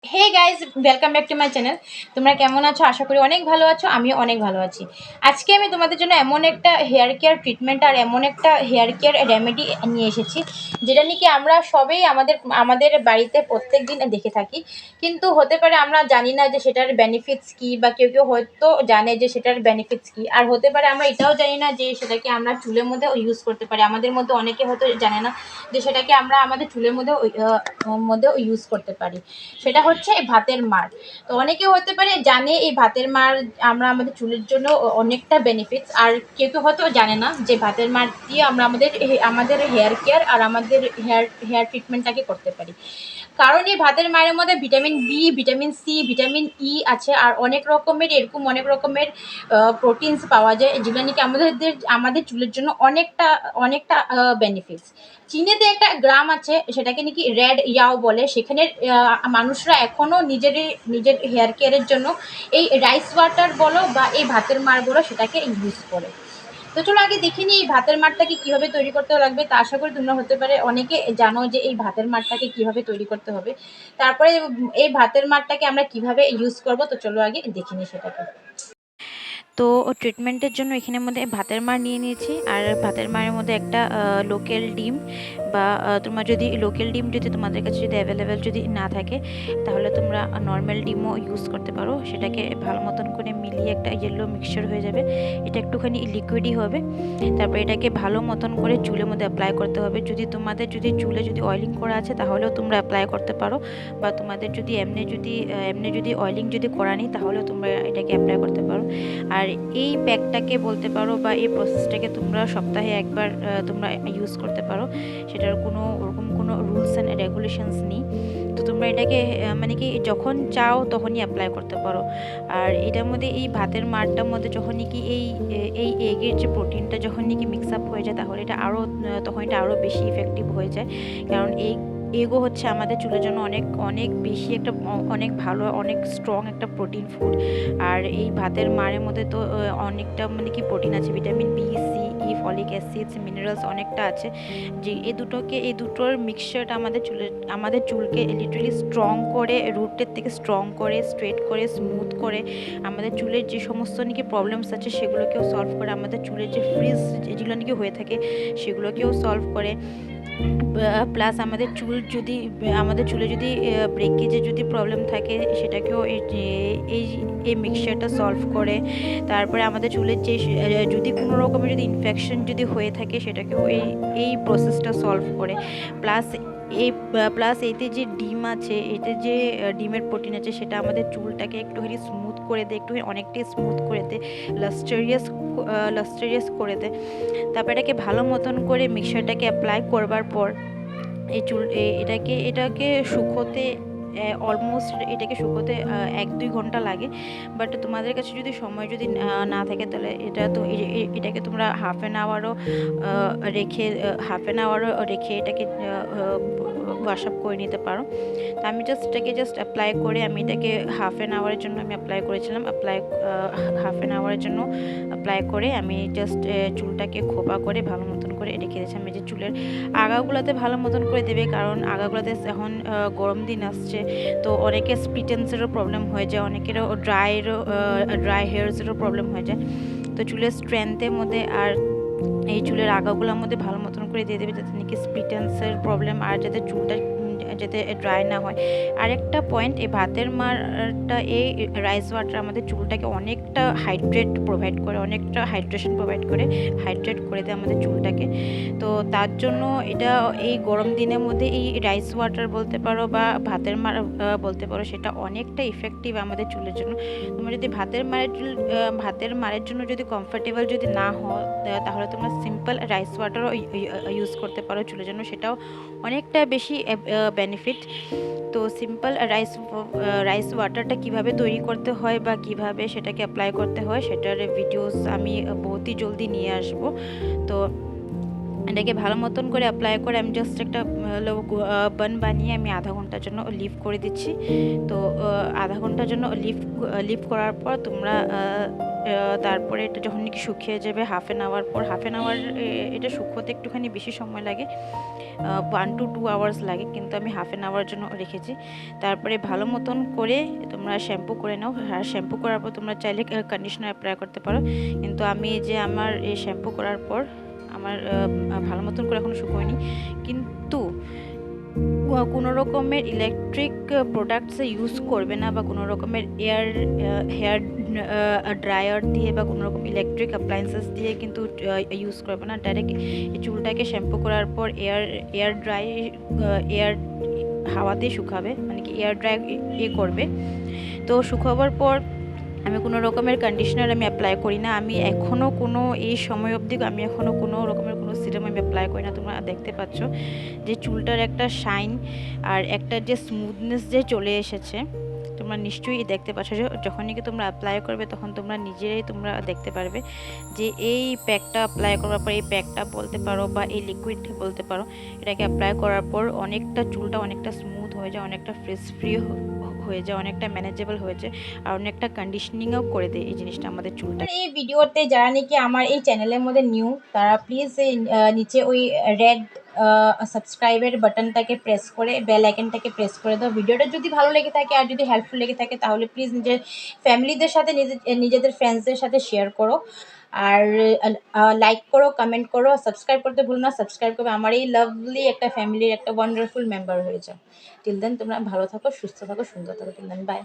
Hey guys, welcome back to my channel. তোমরা কেমন আছো? আশা করি অনেক ভালো আছো। আমিও অনেক ভালো আছি। আজকে আমি তোমাদের জন্য এমন একটা হেয়ার কেয়ার ট্রিটমেন্ট আর এমন একটা হেয়ার কেয়ার রেমেডি নিয়ে এসেছি, যেটা নাকি আমরা সবেই আমাদের আমাদের বাড়িতে প্রত্যেক দিন দেখে থাকি। কিন্তু হতে পারে আমরা জানি না যে সেটার বেনিফিটস কী, বা কেউ কেউ হয়তো জানে যে সেটার বেনিফিটস কী, আর হতে পারে আমরা এটাও জানি না যে সেটাকে আমরা চুলের মধ্যে ইউজ করতে পারি। আমাদের মধ্যে অনেকে হয়তো জানে না যে সেটাকে আমরা আমাদের চুলের মধ্যেও ইউজ করতে পারি। সেটা হচ্ছে এই ভাতের মাড়। তো অনেকে হতে পারে জানে এই ভাতের মাড় আমরা আমাদের চুলের জন্য অনেকটা বেনিফিটস, আর কেউ কেউ হয়তো জানে না যে ভাতের মাড় দিয়ে আমরা আমাদের হেয়ার কেয়ার আর আমাদের হেয়ার ট্রিটমেন্টটাকে করতে পারি। কারণ এই ভাতের মাড়ের মধ্যে vitamin B, vitamin C, vitamin E আছে, আর অনেক রকমের প্রোটিনস পাওয়া যায়, যেগুলো নাকি আমাদের চুলের জন্য অনেকটা অনেকটা বেনিফিটস। চীনেতে একটা গ্রাম আছে, সেটাকে নাকি রেড ইয়াও বলে। সেখানে মানুষরা এখনও নিজের হেয়ার কেয়ারের জন্য এই রাইস ওয়াটার বলো বা এই ভাতের মাড় বলো সেটাকে ইউজ করে। তো চলো আগে দেখে নিই এই ভাতের মাড়টাকে কীভাবে তৈরি করতে লাগবে। তা আশা করি তোমরা হতে পারে অনেকে জানো যে এই ভাতের মাড়টাকে কীভাবে তৈরি করতে হবে। তারপরে এই ভাতের মাড়টাকে আমরা কিভাবে ইউজ করব, তো চলো আগে দেখে নিই সেটাকে। তো ট্রিটমেন্টের জন্য এখানের মধ্যে ভাতের মাড় নিয়ে নিয়েছি, আর ভাতের মাড়ের মধ্যে একটা লোকাল ডিম বা তোমার যদি লোকাল ডিম যদি তোমাদের কাছে যদি অ্যাভেলেবেল যদি না থাকে, তাহলে তোমরা নর্মাল ডিমও ইউজ করতে পারো। সেটাকে ভালো মতন করে মিলিয়ে একটা ইয়েলো মিক্সচার হয়ে যাবে। এটা একটুখানি লিকুইডই হবে। তারপর এটাকে ভালো মতন করে চুলের মধ্যে অ্যাপ্লাই করতে হবে। তোমাদের চুলে যদি অয়েলিং করা আছে তাহলেও তোমরা অ্যাপ্লাই করতে পারো, বা তোমাদের যদি এমনি যদি অয়েলিং যদি করা নেই তাহলেও তোমরা এটাকে অ্যাপ্লাই করতে পারো। আর এই প্যাকটাকে বলতে পারো বা এই প্রসেসটাকে তোমরা সপ্তাহে একবার তোমরা ইউজ করতে পারো। সেটার ওরকম কোনো রুলস অ্যান্ড রেগুলেশনস নেই। তো তোমরা এটাকে মানে কি যখন চাও তখনই অ্যাপ্লাই করতে পারো। আর এটার মধ্যে এই ভাতের মাড়টার মধ্যে যখনই কি এই এগের যে প্রোটিনটা যখনই কি মিক্স আপ হয়ে যায়, তাহলে তখন এটা আরও বেশি ইফেক্টিভ হয়ে যায়। কারণ এগও হচ্ছে আমাদের চুলের জন্য অনেক অনেক বেশি একটা অনেক ভালো অনেক স্ট্রং একটা প্রোটিন ফুড। আর এই ভাতের মাড়ের মধ্যে তো অনেকটা মানে কি প্রোটিন আছে, ভিটামিন বি, সি, ই, ফলিক অ্যাসিডস, মিনারেলস অনেকটা আছে। যে এই দুটোর মিক্সচারটা আমাদের চুলকে লিটারালি স্ট্রং করে, রুটের থেকে স্ট্রং করে, স্ট্রেট করে, স্মুথ করে, আমাদের চুলের যে সমস্ত নাকি প্রবলেমস আছে সেগুলোকেও সলভ করে, আমাদের চুলের যে ফ্রিজ যেগুলো নাকি হয়ে থাকে সেগুলোকেও সলভ করে। প্লাস আমাদের চুলে যদি ব্রেকেজে যদি প্রবলেম থাকে সেটাকেও এই মিক্সচারটা সলভ করে। তারপরে আমাদের চুলের যদি কোনো রকমের যদি ইনফেকশন যদি হয়ে থাকে সেটাকেও এই প্রসেসটা সলভ করে। প্লাস এতে যে ডিম আছে, এতে যে ডিমের প্রোটিন আছে, সেটা আমাদের চুলটাকে একটুখানি স্মুথ করে দেয়, অনেকটাই স্মুথ করে দেয়, লাস্টারিয়াস করে দেয়। তারপর এটাকে ভালো মতন করে মিক্সচারটাকে অ্যাপ্লাই করবার পর এটাকে শুকোতে এটাকে শুকোতে 1-2 ঘন্টা লাগে। বাট তোমাদের কাছে যদি সময় যদি না থাকে, তাহলে এটাকে তোমরা হাফ অ্যান আওয়ারও রেখে এটাকে ওয়াশ আপ করে নিতে পারো। তো আমি এটাকে অ্যাপ্লাই করে আমি এটাকে হাফ অ্যান আওয়ারের জন্য আমি অ্যাপ্লাই করেছিলাম। হাফ অ্যান আওয়ারের জন্য অ্যাপ্লাই করে আমি চুলটাকে খোপা করে ভালো মতন করে রেখে দিয়েছি। আমি যে চুলের আগাগুলোতে ভালো মতন করে দেবে, কারণ আগাগুলোতে এখন গরম দিন আসছে, তো অনেকের স্প্লিট এন্ডসেরও প্রবলেম হয়ে যায়, অনেকেরও ড্রাই হেয়ারসেরও প্রবলেম হয়ে যায়। তো চুলের স্ট্রেংথের মধ্যে আর এই চুলের আগাগুলোর মধ্যে ভালো মতন করে দিয়ে দেবে, যাতে নাকি স্প্লিট এন্ডসের প্রবলেম আর যাতে ড্রাই না হয়। আরেকটা পয়েন্ট, এই ভাতের মাড়টা এই রাইস ওয়াটার আমাদের চুলটাকে অনেকটা হাইড্রেশন প্রোভাইড করে, হাইড্রেট করে দেয় আমাদের চুলটাকে। তো তার জন্য এটা এই গরম দিনের মধ্যে এই রাইস ওয়াটার বলতে পারো বা ভাতের মাড় বলতে পারো, সেটা অনেকটা ইফেক্টিভ আমাদের চুলের জন্য। তোমরা যদি ভাতের মাড়ের জন্য যদি কমফোর্টেবল যদি না হয়, তাহলে তোমরা সিম্পল রাইস ওয়াটারও ইউজ করতে পারো চুলের জন্য, সেটাও অনেকটা বেশি বেনিফিট। তো সিম্পল রাইস ওয়াটারটা কিভাবে তৈরি করতে হয় বা কিভাবে সেটাকে অ্যাপ্লাই করতে হয় সেটার ভিডিওস আমি বহুতই জলদি নিয়ে আসবো। তো এটাকে ভালো মতন করে অ্যাপ্লাই করে আমি জাস্ট একটা বান বানিয়ে আমি আধা ঘন্টার জন্য লিভ করে দিচ্ছি। তো আধা ঘন্টার জন্য লিভ করার পর তোমরা তারপরে এটা যখন নাকি শুকিয়ে যাবে হাফ অ্যান আওয়ার এটা শুকোতে একটুখানি বেশি সময় লাগে। 1 to 2 আওয়ার্স লাগে, কিন্তু আমি হাফ অ্যান আওয়ার জন্য রেখেছি। তারপরে ভালো মতন করে তোমরা শ্যাম্পু করে নাও। আর শ্যাম্পু করার পর তোমরা চাইলে কন্ডিশনার অ্যাপ্লাই করতে পারো, কিন্তু আমি যে আমার এই শ্যাম্পু করার পর আমার ভালো মতন করে এখনও শুকোয়নি। কিন্তু কোনো রকমের ইলেকট্রিক প্রোডাক্টস ইউজ করবে না, বা কোনো রকমের হেয়ার ড্রায়ার দিয়ে বা কোনো রকম ইলেকট্রিক অ্যাপ্লায়েন্সেস দিয়ে কিন্তু ইউজ করবে না। ডাইরেক্ট এই চুলটাকে শ্যাম্পু করার পর এয়ার হাওয়াতে শুকাবে, মানে কি এয়ার ড্রাই করবে। তো শুকাবার পর আমি কোনো রকমের কন্ডিশনার আমি অ্যাপ্লাই করি না। আমি এখনও কোনো এই সময় অবধি আমি এখনও কোনো রকমের কোনো সিরাম আমি অ্যাপ্লাই করি না। তোমরা দেখতে পাচ্ছ যে চুলটার একটা শাইন আর একটা যে স্মুথনেস যে চলে এসেছে, তোমরা নিশ্চয়ই দেখতে পাচ্ছ। যখনই কি তোমরা অ্যাপ্লাই করবে তখন তোমরা নিজেরাই তোমরা দেখতে পারবে যে এই প্যাকটা অ্যাপ্লাই করার পর, এই প্যাকটা বলতে পারো বা এই লিকুইডটা বলতে পারো, এটাকে অ্যাপ্লাই করার পর অনেকটা চুলটা অনেকটা স্মুথ হয়ে যায়, অনেকটা ফ্রেশ ফ্রি হয়ে যায়, অনেকটা ম্যানেজেবল হয়ে যায়, আর অনেকটা কন্ডিশনিংও করে দেয় এই জিনিসটা আমাদের চুলটা। এই ভিডিওতে যারা নাকি আমার এই চ্যানেলের মধ্যে নিউ, তারা প্লিজ এই নিচে ওই রেড সাবস্ক্রাইবের বাটনটাকে প্রেস করে বেল আইকনটাকে প্রেস করে দাও। ভিডিওটা যদি ভালো লেগে থাকে আর যদি হেল্পফুল লেগে থাকে তাহলে প্লিজ নিজের ফ্যামিলিদের সাথে নিজেদের ফ্রেন্ডসদের সাথে শেয়ার করো, আর লাইক করো, কমেন্ট করো, সাবস্ক্রাইব করতে ভুলো না। সাবস্ক্রাইব করবে, আমার এই লাভলি একটা ফ্যামিলির একটা ওয়ান্ডারফুল মেম্বার হয়ে যাও। টিল দেন তোমরা ভালো থাকো, সুস্থ থাকো, সুন্দর থাকো। Till then by.